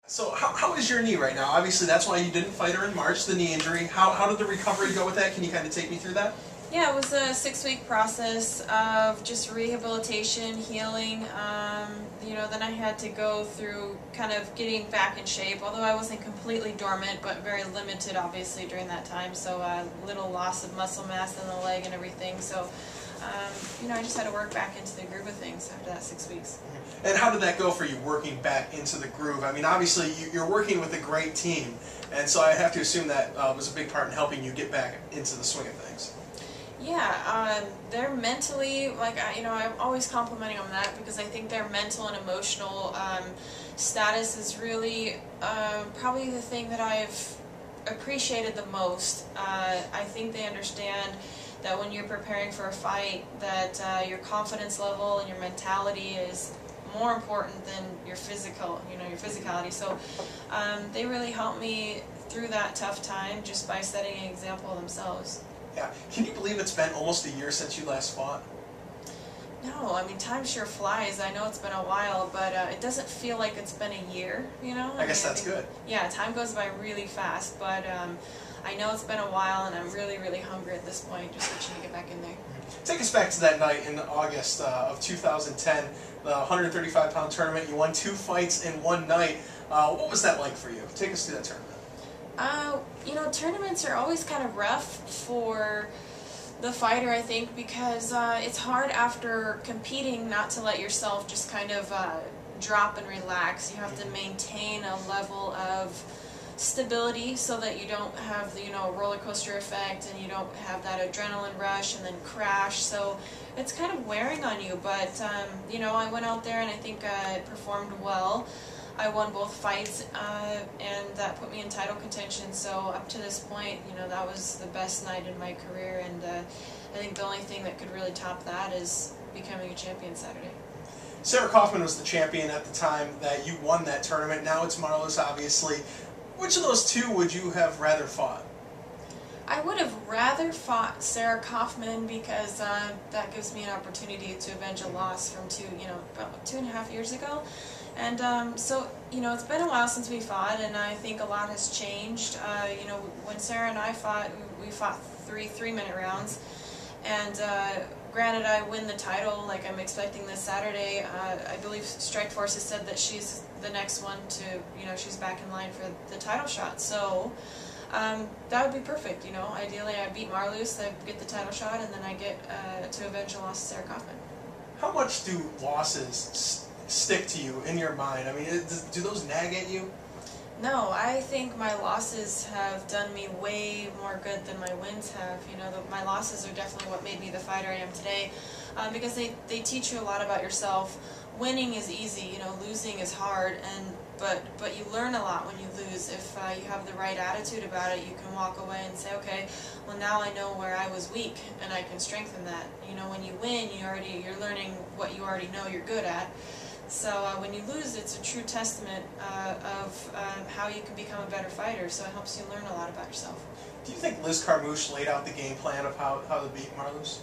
So how is your knee right now? Obviously, that's why you didn't fight her in March, the knee injury. How did the recovery go with that? Can you kind of take me through that? Yeah, it was a 6-week process of just rehabilitation, healing. Then I had to go through kind of getting back in shape, although I wasn't completely dormant, but very limited, obviously, during that time. So little loss of muscle mass in the leg and everything. So, I just had to work back into the groove of things after that 6 weeks. And how did that go for you, working back into the groove? I mean, obviously, you're working with a great team, and so I have to assume that was a big part in helping you get back into the swing of things. Yeah, they're mentally, I'm always complimenting on that because I think their mental and emotional status is really probably the thing that I've appreciated the most. I think they understand that when you're preparing for a fight, that your confidence level and your mentality is more important than your physicality. So they really helped me through that tough time just by setting an example themselves. Yeah. Can you believe it's been almost a year since you last fought? No, I mean, time sure flies. I know it's been a while, but it doesn't feel like it's been a year, I guess that's good. Yeah, time goes by really fast, but I know it's been a while, and I'm really, really hungry at this point, just itching to get back in there. Take us back to that night in August of 2010, the 135-pound tournament. You won 2 fights in one night. What was that like for you? Take us through that tournament. Tournaments are always kind of rough for the fighter, I think, because it's hard after competing not to let yourself just kind of drop and relax. You have to maintain a level of stability so that you don't have the roller coaster effect and you don't have that adrenaline rush and then crash. So it's kind of wearing on you, but I went out there and I think I performed well. I won both fights, and that put me in title contention. So up to this point, that was the best night in my career, and I think the only thing that could really top that is becoming a champion Saturday. Sarah Kaufman was the champion at the time that you won that tournament. Now it's Marloes, obviously. Which of those two would you have rather fought? I would have rather fought Sarah Kaufman because that gives me an opportunity to avenge a loss from about 2.5 years ago. And so it's been a while since we fought, and I think a lot has changed. When Sarah and I fought, we fought 3 3-minute rounds. And granted, I win the title like I'm expecting this Saturday. I believe Strikeforce has said that she's the next one to, she's back in line for the title shot. So that would be perfect. Ideally I beat Marloes, I get the title shot, and then I get to avenge a loss to Sarah Kaufman. How much do losses stick to you in your mind? I mean, do those nag at you? No, I think my losses have done me way more good than my wins have. My losses are definitely what made me the fighter I am today, because they teach you a lot about yourself. Winning is easy, losing is hard, but you learn a lot when you lose. If you have the right attitude about it, you can walk away and say, okay, well, now I know where I was weak, and I can strengthen that. When you win, you're learning what you already know you're good at. So when you lose, it's a true testament of how you can become a better fighter. So it helps you learn a lot about yourself. Do you think Liz Carmouche laid out the game plan of how to beat Marloes?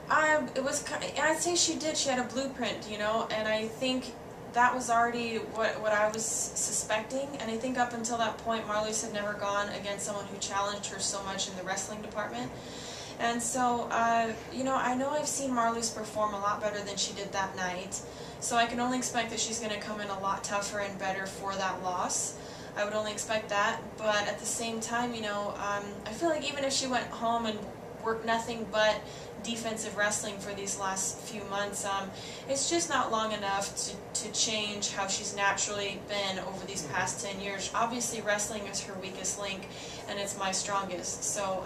I'd say she did. She had a blueprint, and I think that was already what I was suspecting. And I think up until that point, Marloes had never gone against someone who challenged her so much in the wrestling department. And so, I know I've seen Marloes perform a lot better than she did that night. So I can only expect that she's going to come in a lot tougher and better for that loss. I would only expect that. But at the same time, I feel like even if she went home and worked nothing but defensive wrestling for these last few months, it's just not long enough to change how she's naturally been over these past 10 years. Obviously, wrestling is her weakest link, and it's my strongest. So,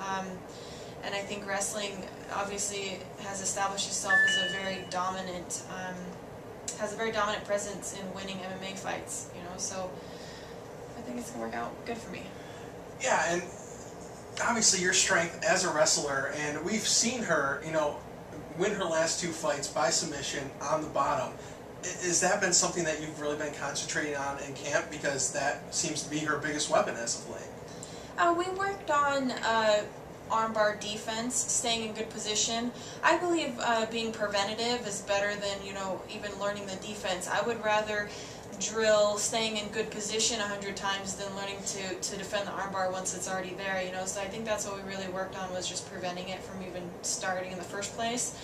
and I think wrestling obviously has established itself as a very dominant, has a very dominant presence in winning MMA fights, so I think it's going to work out good for me. Yeah, and obviously your strength as a wrestler, and we've seen her, win her last 2 fights by submission on the bottom. Has that been something that you've really been concentrating on in camp? Because that seems to be her biggest weapon as of late. We worked on armbar defense, staying in good position. I believe being preventative is better than, even learning the defense. I would rather drill staying in good position 100 times than learning to defend the armbar once it's already there, you know. So I think that's what we really worked on, was just preventing it from even starting in the first place.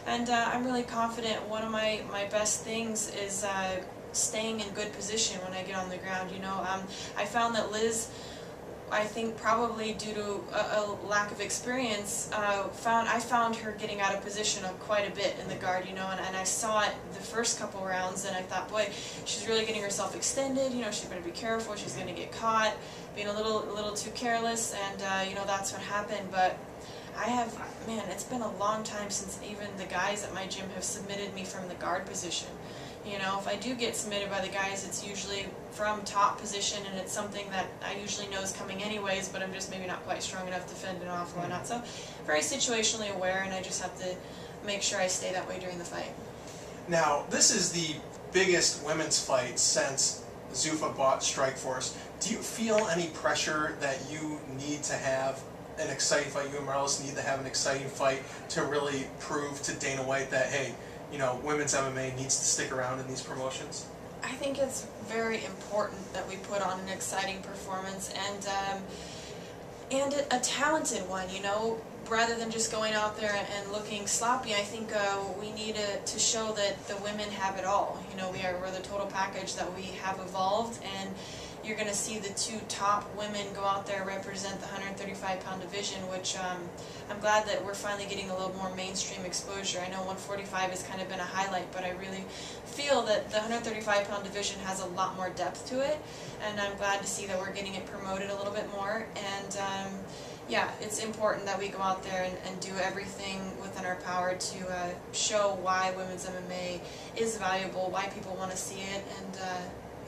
And I'm really confident. One of my best things is staying in good position when I get on the ground, you know. I found that Liz, I think probably due to a lack of experience, I found her getting out of position quite a bit in the guard, you know, and I saw it the first couple rounds, and I thought, boy, she's really getting herself extended, you know, she's going to be careful, she's going to get caught, being a little too careless, and, you know, that's what happened. But man, it's been a long time since even the guys at my gym have submitted me from the guard position. You know, if I do get submitted by the guys, it's usually from top position, and it's something that I usually know is coming anyways, but I'm just maybe not quite strong enough to fend it off or whatnot. So, very situationally aware, and I just have to make sure I stay that way during the fight. Now, this is the biggest women's fight since Zuffa bought Strikeforce. Do you feel any pressure that you need to have an exciting fight? You and Marloes need to have an exciting fight to really prove to Dana White that, hey, you know, women's MMA needs to stick around in these promotions? I think it's very important that we put on an exciting performance and a talented one, you know, rather than just going out there and looking sloppy. I think we need to show that the women have it all. You know, we're the total package, that we have evolved, and you're going to see the two top women go out there, represent the 135-pound division, which I'm glad that we're finally getting a little more mainstream exposure. I know 145 has kind of been a highlight, but I really feel that the 135-pound division has a lot more depth to it, and I'm glad to see that we're getting it promoted a little bit more. And yeah, it's important that we go out there and do everything within our power to show why women's MMA is valuable, why people want to see it, and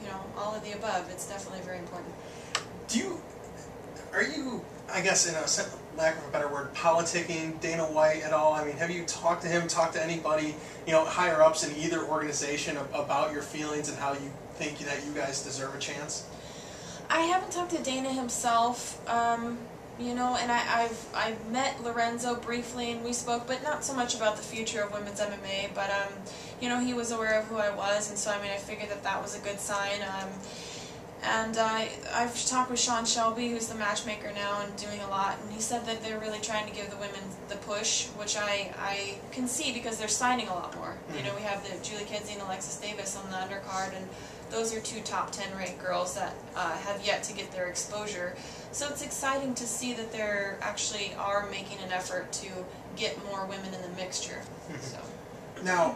you know, all of the above. It's definitely very important. Are you, I guess, in a lack of a better word, politicking Dana White at all? I mean, have you talked to him, talked to anybody, you know, higher ups in either organization about your feelings and how you think that you guys deserve a chance? I haven't talked to Dana himself, you know, and I've met Lorenzo briefly, and we spoke, but not so much about the future of women's MMA, but you know, he was aware of who I was, and so I mean, I figured that was a good sign. And I've talked with Sean Shelby, who's the matchmaker now, and doing a lot, and he said that they're really trying to give the women the push, which I can see, because they're signing a lot more. You know, we have the Julie Kedzie and Alexis Davis on the undercard, and those are two top 10 ranked girls that have yet to get their exposure. So it's exciting to see that they're actually making an effort to get more women in the mixture. So. Now,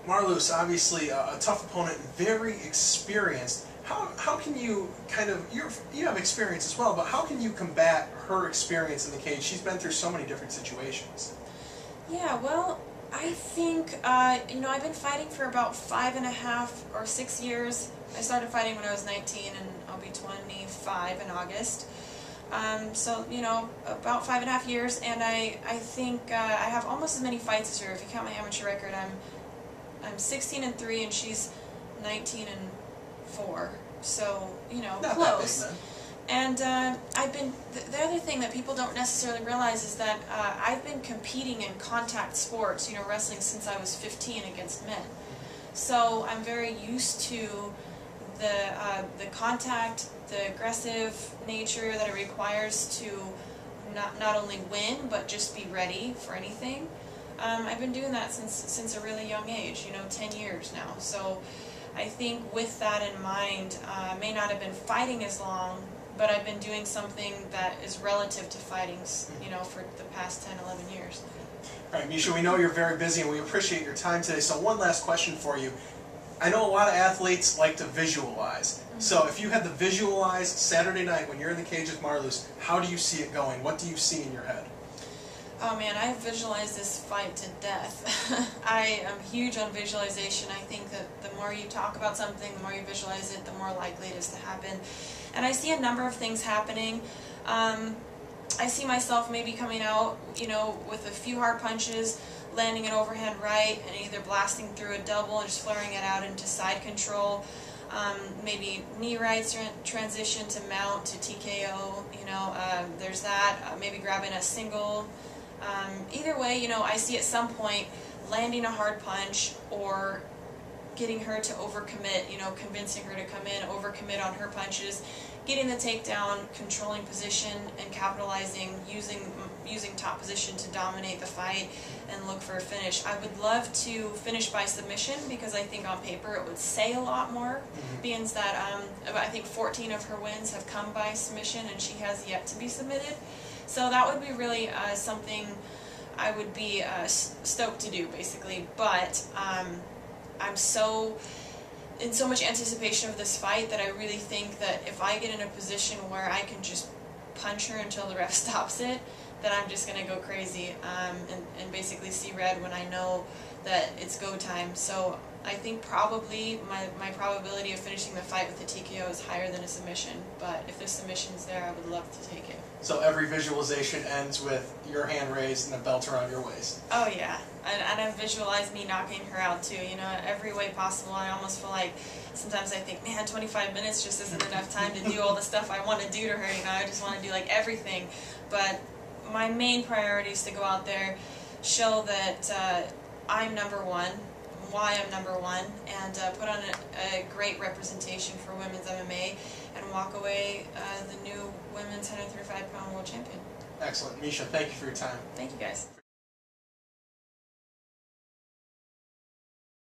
Marloes, obviously a tough opponent, very experienced. How can you kind of, you have experience as well, but how can you combat her experience in the cage? She's been through so many different situations. Yeah, well, I think, you know, I've been fighting for about 5.5 or 6 years. I started fighting when I was 19, and I'll be 25 in August. So, you know, about 5.5 years, and I think I have almost as many fights as her. If you count my amateur record, I'm 16-3, and she's 19-4. So, you know, not close. That big, and I've been, the other thing that people don't necessarily realize is that I've been competing in contact sports, you know, wrestling since I was 15 against men. So I'm very used to the contact, the aggressive nature that it requires to not only win, but just be ready for anything. I've been doing that since a really young age, you know, 10 years now. So I think with that in mind, I may not have been fighting as long, but I've been doing something that is relative to fighting, you know, for the past 10, 11 years. All right, Miesha, we know you're very busy, and we appreciate your time today. So one last question for you. I know a lot of athletes like to visualize. So if you had to visualize Saturday night when you're in the cage with Marloes, how do you see it going? What do you see in your head? Oh man, I visualize this fight to death. I am huge on visualization. I think that the more you talk about something, the more you visualize it, the more likely it is to happen. And I see a number of things happening. I see myself maybe coming out, you know, with a few hard punches, landing an overhand right, and either blasting through a double and just flaring it out into side control. Maybe knee rights transition to mount to TKO, you know, there's that. Maybe grabbing a single. Either way, you know, I see at some point landing a hard punch or getting her to overcommit, you know, convincing her to come in, overcommit on her punches, getting the takedown, controlling position, and capitalizing, using top position to dominate the fight and look for a finish. I would love to finish by submission because I think on paper it would say a lot more, being that I think 14 of her wins have come by submission and she has yet to be submitted. So that would be really something I would be stoked to do, basically. But I'm in so much anticipation of this fight that I really think that if I get in a position where I can just punch her until the ref stops it, then I'm just going to go crazy and basically see red when I know that it's go time. So I think probably my probability of finishing the fight with a TKO is higher than a submission, but if the submission's there, I would love to take it. So every visualization ends with your hand raised and a belt around your waist. Oh yeah, and I visualize me knocking her out too, you know, every way possible. I almost feel like sometimes I think, man, 25 minutes just isn't enough time to do all the stuff I want to do to her, you know, I just want to do like everything. But my main priority is to go out there, show that I'm number one, why I'm number one, and put on a great representation for women's MMA and walk away the new women's 135-pound world champion. Excellent. Miesha, thank you for your time. Thank you guys.